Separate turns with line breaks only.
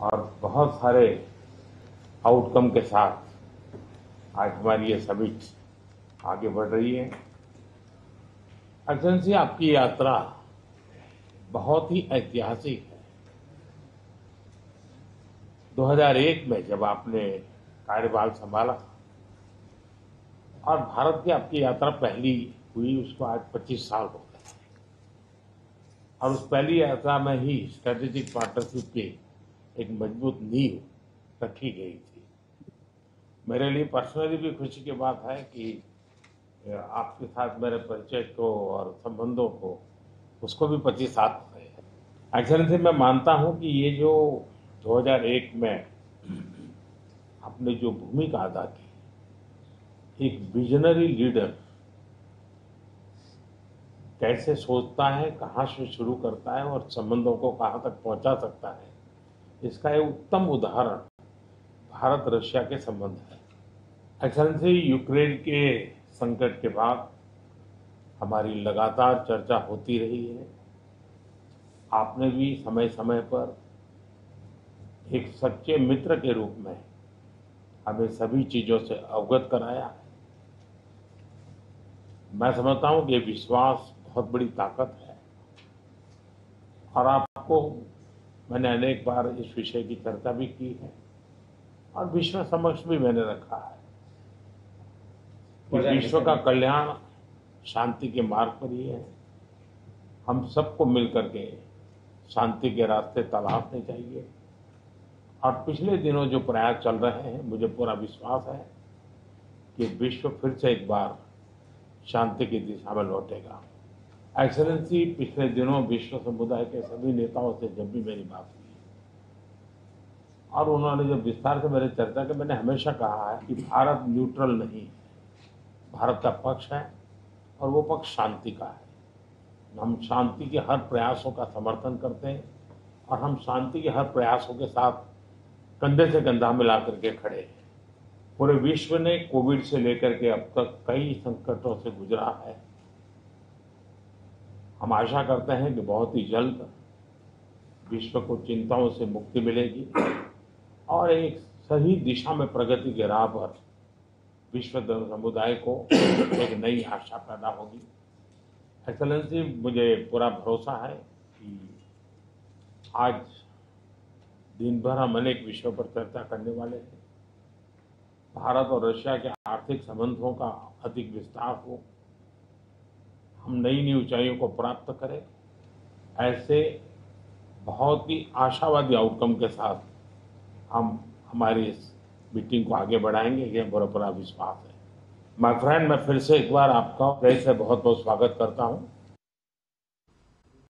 और बहुत सारे आउटकम के साथ आज हमारी ये समिट आगे बढ़ रही है। एक्सेलेंसी, आपकी यात्रा बहुत ही ऐतिहासिक है। 2001 में जब आपने कार्यभार संभाला और भारत की आपकी यात्रा पहली हुई, उसको आज 25 साल हो गए और उस पहली यात्रा में ही स्ट्रेटेजिक पार्टनरशिप की एक मजबूत नींव रखी गई थी। मेरे लिए पर्सनली भी खुशी की बात है कि आपके साथ मेरे परिचय को और संबंधों को उसको भी 25 साल हो गए हैं। एक्सेलेंसी, मैं मानता हूं कि ये जो 2001 में आपने जो भूमिका अदा की, एक विजनरी लीडर कैसे सोचता है, कहाँ से शुरू करता है और संबंधों को कहाँ तक पहुंचा सकता है, इसका एक उत्तम उदाहरण भारत रशिया के संबंध है। एक्सेलेंसी, यूक्रेन के संकट के बाद हमारी लगातार चर्चा होती रही है। आपने भी समय समय पर एक सच्चे मित्र के रूप में हमें सभी चीजों से अवगत कराया है। मैं समझता हूं कि ये विश्वास बहुत बड़ी ताकत है और आपको मैंने अनेक बार इस विषय की चर्चा भी की है और विश्व समक्ष भी मैंने रखा है कि विश्व का कल्याण शांति के मार्ग पर ही है। हम सबको मिलकर के शांति के रास्ते तलाशने चाहिए और पिछले दिनों जो प्रयास चल रहे हैं, मुझे पूरा विश्वास है कि विश्व फिर से एक बार शांति की दिशा में लौटेगा। एक्सेलेंसी, पिछले दिनों विश्व समुदाय के सभी नेताओं से जब भी मेरी बात हुई और उन्होंने जब विस्तार से मेरे चर्चा की, मैंने हमेशा कहा है कि भारत न्यूट्रल नहीं है, भारत का पक्ष है और वो पक्ष शांति का है। हम शांति के हर प्रयासों का समर्थन करते हैं और हम शांति के हर प्रयासों के साथ कंधे से कंधा मिला करके खड़े हैं। पूरे विश्व ने कोविड से लेकर के अब तक कई संकटों से गुजरा है। हम आशा करते हैं कि बहुत ही जल्द विश्व को चिंताओं से मुक्ति मिलेगी और एक सही दिशा में प्रगति के राह पर विश्व समुदाय को एक नई आशा पैदा होगी। एक्सेलेंसी, मुझे पूरा भरोसा है कि आज दिन भर हम अनेक विषयों पर चर्चा करने वाले हैं। भारत और रशिया के आर्थिक संबंधों का अधिक विस्तार हो, हम नई नई ऊंचाइयों को प्राप्त करें, ऐसे बहुत ही आशावादी आउटकम के साथ हम हमारी इस मीटिंग को आगे बढ़ाएंगे, ये पूरा विश्वास है। माय फ्रेंड, मैं फिर से एक बार आपका फिर से बहुत बहुत स्वागत करता हूं